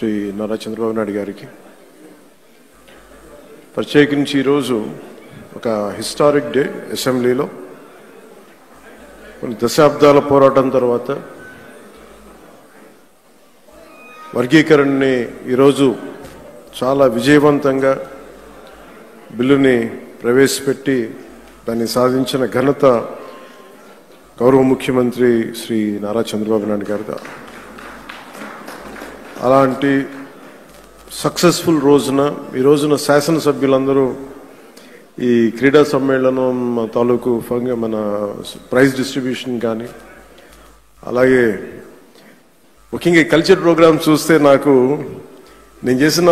శ్రీ నారా చంద్రబాబు నాయుడు గారికి ప్రత్యేకించి ఈరోజు ఒక హిస్టారిక్ డే. అసెంబ్లీలో కొన్ని దశాబ్దాల పోరాటం తర్వాత వర్గీకరణని ఈరోజు చాలా విజయవంతంగా బిల్లుని ప్రవేశపెట్టి దాన్ని సాధించిన ఘనత గౌరవ ముఖ్యమంత్రి శ్రీ నారా చంద్రబాబు నాయుడు గారు. అలాంటి సక్సెస్ఫుల్ ఈ రోజున శాసనసభ్యులందరూ ఈ క్రీడా సమ్మేళనం తాలూకు మన ప్రైజ్ డిస్ట్రిబ్యూషన్ కానీ అలాగే ముఖ్యంగా కల్చర్ ప్రోగ్రామ్ చూస్తే నాకు నేను చేసిన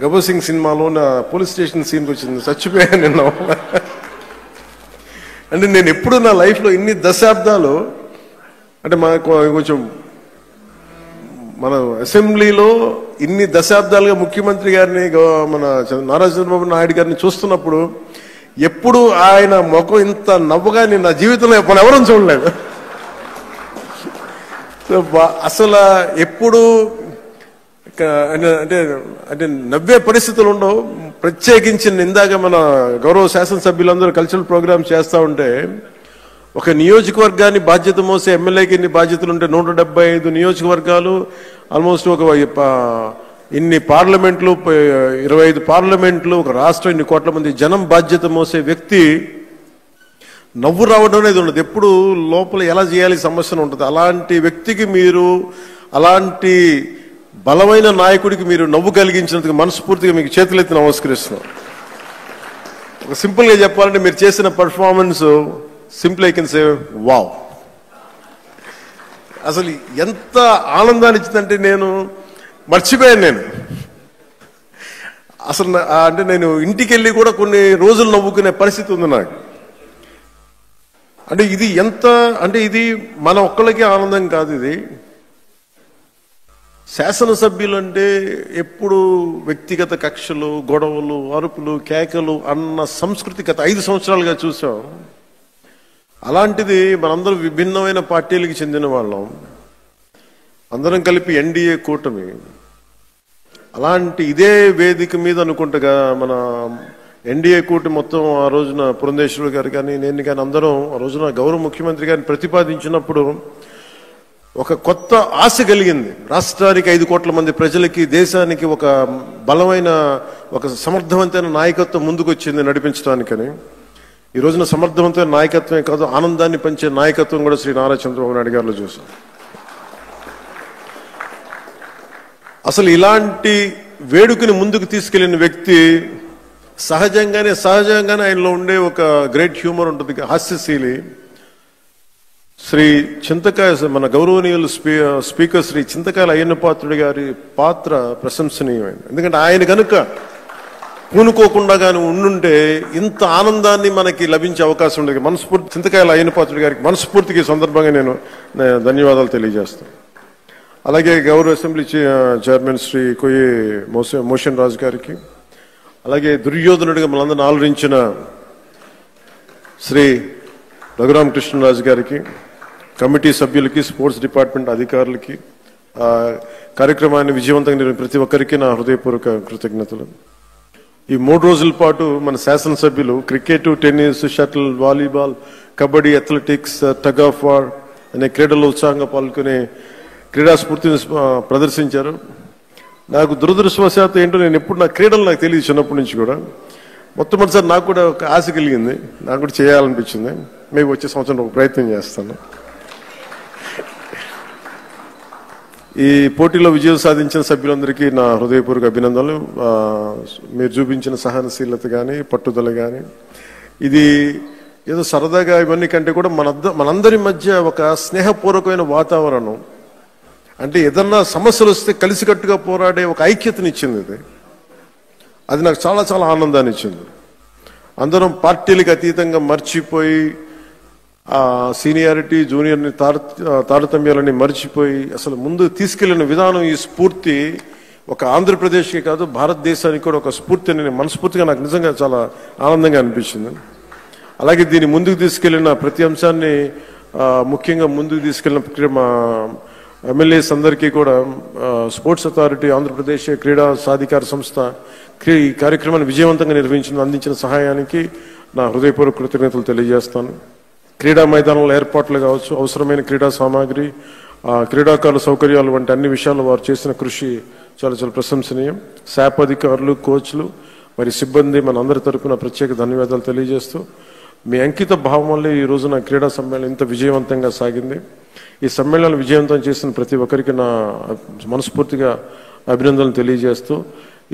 గబ్బర్ సింగ్ సినిమాలో నా పోలీస్ స్టేషన్ సీన్కి వచ్చింది. చచ్చిపోయాను నిన్న. అంటే నేను ఎప్పుడు నా లైఫ్లో ఇన్ని దశాబ్దాలు అంటే మనకు కొంచెం మన అసెంబ్లీలో ఇన్ని దశాబ్దాలుగా ముఖ్యమంత్రి గారిని మన నారా చంద్రబాబు నాయుడు గారిని చూస్తున్నప్పుడు ఎప్పుడు ఆయన ముఖం ఇంత నవ్వుగా నేను నా జీవితంలో ఎప్పుడు ఎవరూ చూడలేదు. అసలు ఎప్పుడు అంటే అంటే నవ్వే పరిస్థితులు ఉండవు. ప్రత్యేకించి ఇందాక మన గౌరవ శాసనసభ్యులందరూ కల్చరల్ ప్రోగ్రామ్స్ చేస్తూ ఉంటే ఒక నియోజకవర్గాన్ని బాధ్యత మోసే ఎమ్మెల్యేకి ఇన్ని బాధ్యతలు ఉంటే 175 నియోజకవర్గాలు ఆల్మోస్ట్ ఒక ఇన్ని పార్లమెంట్లు 25 పార్లమెంట్లు ఒక రాష్ట్రం ఇన్ని కోట్ల మంది జనం బాధ్యత మోసే వ్యక్తి నవ్వు రావడం అనేది ఉండదు. ఎప్పుడు లోపల ఎలా చేయాలి సమస్యను ఉంటుంది. అలాంటి వ్యక్తికి మీరు అలాంటి బలమైన నాయకుడికి మీరు నవ్వు కలిగించినందుకు మనస్ఫూర్తిగా మీకు చేతులెత్తి నమస్కరిస్తున్నాం. ఒక సింపుల్గా చెప్పాలంటే మీరు చేసిన performance simple I can say wow. అసలు ఎంత ఆనందాన్ని ఇచ్చిందంటే నేను మర్చిపోయాను. నేను అసలు అంటే నేను ఇంటికి వెళ్ళి కూడా కొన్ని రోజులు నవ్వుకునే పరిస్థితి ఉంది నాకు. అంటే ఇది ఎంత అంటే ఇది మన ఒక్కళ్ళకి ఆనందం కాదు. ఇది శాసనసభ్యులు అంటే ఎప్పుడు వ్యక్తిగత కక్షలు, గొడవలు, అరుపులు, కేకలు అన్న సంస్కృతి గత 5 సంవత్సరాలుగా చూసాం. అలాంటిది మనందరం విభిన్నమైన పార్టీలకు చెందిన వాళ్ళం, అందరం కలిపి ఎన్డీఏ కూటమి. అలాంటి ఇదే వేదిక మీద అనుకుంటగా మన ఎన్డీఏ కూటమి మొత్తం ఆ రోజున పురంధేశ్వరుడు గారు కానీ నేను కానీ అందరం ఆ రోజున గౌరవ ముఖ్యమంత్రి గారిని ప్రతిపాదించినప్పుడు ఒక కొత్త ఆశ కలిగింది. రాష్ట్రానికి 5 కోట్ల మంది ప్రజలకి, దేశానికి ఒక బలమైన ఒక సమర్థవంతమైన నాయకత్వం ముందుకు వచ్చింది నడిపించడానికని. ఈ రోజున సమర్థవంతమైన నాయకత్వమే కాదు, ఆనందాన్ని పంచే నాయకత్వం కూడా శ్రీ నారా చంద్రబాబు నాయుడు గారిలో చూసాం. అసలు ఇలాంటి వేడుకని ముందుకు తీసుకెళ్లిన వ్యక్తి సహజంగానే ఆయనలో ఉండే ఒక గ్రేట్ హ్యూమర్ ఉంటుంది, హాస్యశీలి. శ్రీ చింతకాయ మన గౌరవనీయులు స్పీకర్ శ్రీ చింతకాయల అయ్యన్న పాత్రుడి గారి పాత్ర ప్రశంసనీయమైనది. ఎందుకంటే ఆయన కనుక పూనుకోకుండా కానీ ఉండుంటే ఇంత ఆనందాన్ని మనకి లభించే అవకాశం ఉండేది. చింతకాయల అయ్యన్న పాత్రుడి గారికి మనస్ఫూర్తికి సందర్భంగా నేను ధన్యవాదాలు తెలియజేస్తాను. అలాగే గౌరవ అసెంబ్లీ చైర్మన్ శ్రీ కొయ్యి మోషన్ రాజు గారికి, అలాగే దుర్యోధనుడిగా మనందరిని ఆలోచించిన శ్రీ రఘురామకృష్ణరాజు గారికి, కమిటీ సభ్యులకి, స్పోర్ట్స్ డిపార్ట్మెంట్ అధికారులకి, కార్యక్రమాన్ని విజయవంతంగా ప్రతి ఒక్కరికి నా హృదయపూర్వక కృతజ్ఞతలు. ఈ 3 రోజుల పాటు మన శాసనసభ్యులు cricket, tennis, shuttle, volleyball, kabaddi, athletics, tug of war అనే క్రీడల్లో ఉత్సాహంగా పాల్గొనే క్రీడా స్ఫూర్తిని ప్రదర్శించారు. నాకు దురదృష్టవశాత్తు ఏంటో నేను ఎప్పుడు నా క్రీడలు నాకు తెలియదు చిన్నప్పటి నుంచి కూడా. మొట్టమొదటిసారి నాకు కూడా ఒక ఆశ కలిగింది, నాకు కూడా చేయాలనిపించింది. మేము వచ్చే సంవత్సరం ఒక ప్రయత్నం చేస్తాను. ఈ పోటీలో విజయం సాధించిన సభ్యులందరికీ నా హృదయపూర్వక అభినందనలు. మీరు చూపించిన సహనశీలత కానీ, పట్టుదల కానీ, ఇది ఏదో సరదాగా ఇవన్నీ కంటే కూడా మనందరి మధ్య ఒక స్నేహపూర్వకమైన వాతావరణం, అంటే ఏదన్నా సమస్యలు వస్తే కలిసికట్టుగా పోరాడే ఒక ఐక్యతనిచ్చింది. అది నాకు చాలా చాలా ఆనందాన్ని ఇచ్చింది. అందరం పార్టీలకు అతీతంగా మర్చిపోయి సీనియారిటీ, జూనియర్ని తారతమ్యాలని మర్చిపోయి అసలు ముందు తీసుకెళ్లిన విధానం, ఈ స్ఫూర్తి ఒక ఆంధ్రప్రదేశ్కి కాదు భారతదేశానికి కూడా ఒక స్ఫూర్తి అని మనస్ఫూర్తిగా నాకు నిజంగా చాలా ఆనందంగా అనిపించింది. అలాగే దీన్ని ముందుకు తీసుకెళ్లిన ప్రతి అంశాన్ని ముఖ్యంగా ముందుకు తీసుకెళ్లిన ఎమ్మెల్యేస్ అందరికీ కూడా స్పోర్ట్స్ అథారిటీ ఆంధ్రప్రదేశ్ క్రీడా సాధికార సంస్థ ఈ కార్యక్రమాన్ని విజయవంతంగా అందించిన సహాయానికి నా హృదయపూర్వక కృతజ్ఞతలు తెలియజేస్తాను. క్రీడా మైదానంలో ఏర్పాట్లు కావచ్చు, అవసరమైన క్రీడా సామాగ్రి, క్రీడాకారుల సౌకర్యాలు వంటి అన్ని విషయాల్లో వారు చేసిన కృషి చాలా చాలా ప్రశంసనీయం. శాప్ అధికారులు, కోచ్లు, మరి సిబ్బంది మన అందరి తరపున ప్రత్యేక ధన్యవాదాలు తెలియజేస్తూ, మీ అంకిత భావం వల్లే ఈ రోజున క్రీడా సమ్మేళనం ఇంత విజయవంతంగా సాగింది. ఈ సమ్మేళనాలు విజయవంతం చేసిన ప్రతి ఒక్కరికి నా మనస్ఫూర్తిగా అభినందనలు తెలియజేస్తూ,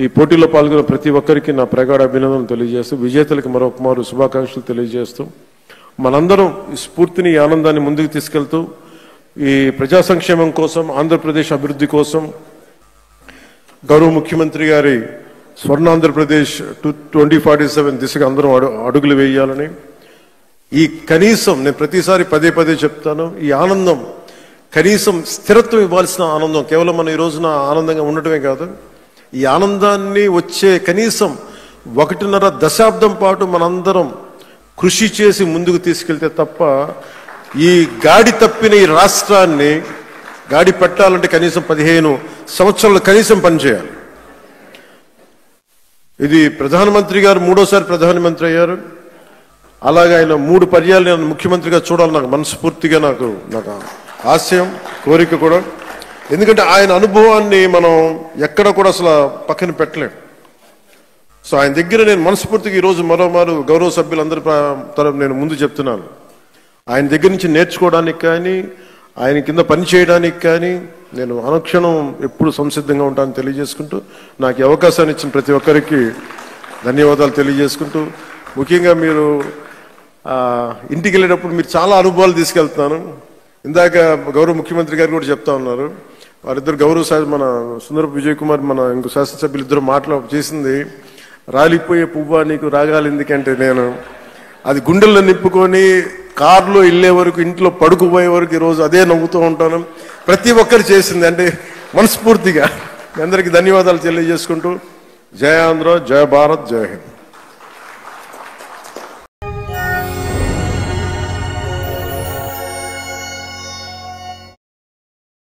ఈ పోటీలో పాల్గొన్న ప్రతి ఒక్కరికి నా ప్రగాఢ అభినందనలు తెలియజేస్తూ, విజేతలకు మరొకమారు శుభాకాంక్షలు తెలియజేస్తూ, మనందరం ఈ స్ఫూర్తిని, ఈ ఆనందాన్ని ముందుకు తీసుకెళ్తూ ఈ ప్రజా సంక్షేమం కోసం, ఆంధ్రప్రదేశ్ అభివృద్ధి కోసం గౌరవ ముఖ్యమంత్రి గారి స్వర్ణాంధ్రప్రదేశ్ 2047 దిశగా అందరం అడుగులు వేయాలని, ఈ కనీసం నేను ప్రతిసారి పదే పదే చెప్తాను, ఈ ఆనందం కనీసం స్థిరత్వం ఇవ్వాల్సిన ఆనందం, కేవలం మనం ఈ రోజున ఆనందంగా ఉండటమే కాదు, ఈ ఆనందాన్ని వచ్చే కనీసం 1.5 దశాబ్దం పాటు మనందరం కృషి చేసి ముందుకు తీసుకెళ్తే తప్ప ఈ గాడి తప్పిన ఈ రాష్ట్రాన్ని గాడి పెట్టాలంటే కనీసం 15 సంవత్సరాలు కనీసం పనిచేయాలి. ఇది ప్రధానమంత్రి గారు 3వ ప్రధానమంత్రి అయ్యారు. అలాగే ఆయన 3 పర్యాలు నేను ముఖ్యమంత్రిగా చూడాలి, నాకు మనస్ఫూర్తిగా నాకు ఆశయం, కోరిక కూడా. ఎందుకంటే ఆయన అనుభవాన్ని మనం ఎక్కడ కూడా అసలు పక్కన పెట్టలేం. సో ఆయన దగ్గర నేను మనస్ఫూర్తిగా ఈరోజు మరోమారు గౌరవ సభ్యులందరి తరపు నేను ముందు చెప్తున్నాను, ఆయన దగ్గర నుంచి నేర్చుకోవడానికి కానీ, ఆయన కింద పని చేయడానికి కానీ నేను అనుక్షణం ఎప్పుడు సంసిద్ధంగా ఉంటానని తెలియజేసుకుంటూ, నాకు ఈ అవకాశాన్ని ఇచ్చిన ప్రతి ఒక్కరికి ధన్యవాదాలు తెలియజేసుకుంటూ, ముఖ్యంగా మీరు ఇంటికి వెళ్ళేటప్పుడు మీరు చాలా అనుభవాలు తీసుకెళ్తున్నాను. ఇందాక గౌరవ ముఖ్యమంత్రి గారు కూడా చెప్తా ఉన్నారు, వారిద్దరు గౌరవ మన సుందరపు విజయ్ కుమార్ మన ఇంకో శాసనసభ్యులు ఇద్దరు చేసింది, రాలిపోయే పువ్వా నీకు రాగాలి ఎందుకంటే, నేను అది గుండెల్లో నింపుకొని కారులో వెళ్ళే వరకు, ఇంట్లో పడుకుపోయే వరకు ఈరోజు అదే నవ్వుతూ ఉంటాను. ప్రతి ఒక్కరు చేసింది అంటే మనస్ఫూర్తిగా మీ అందరికీ ధన్యవాదాలు తెలియజేసుకుంటూ, జయ ఆంధ్ర, జయ భారత్, జయ హింద్.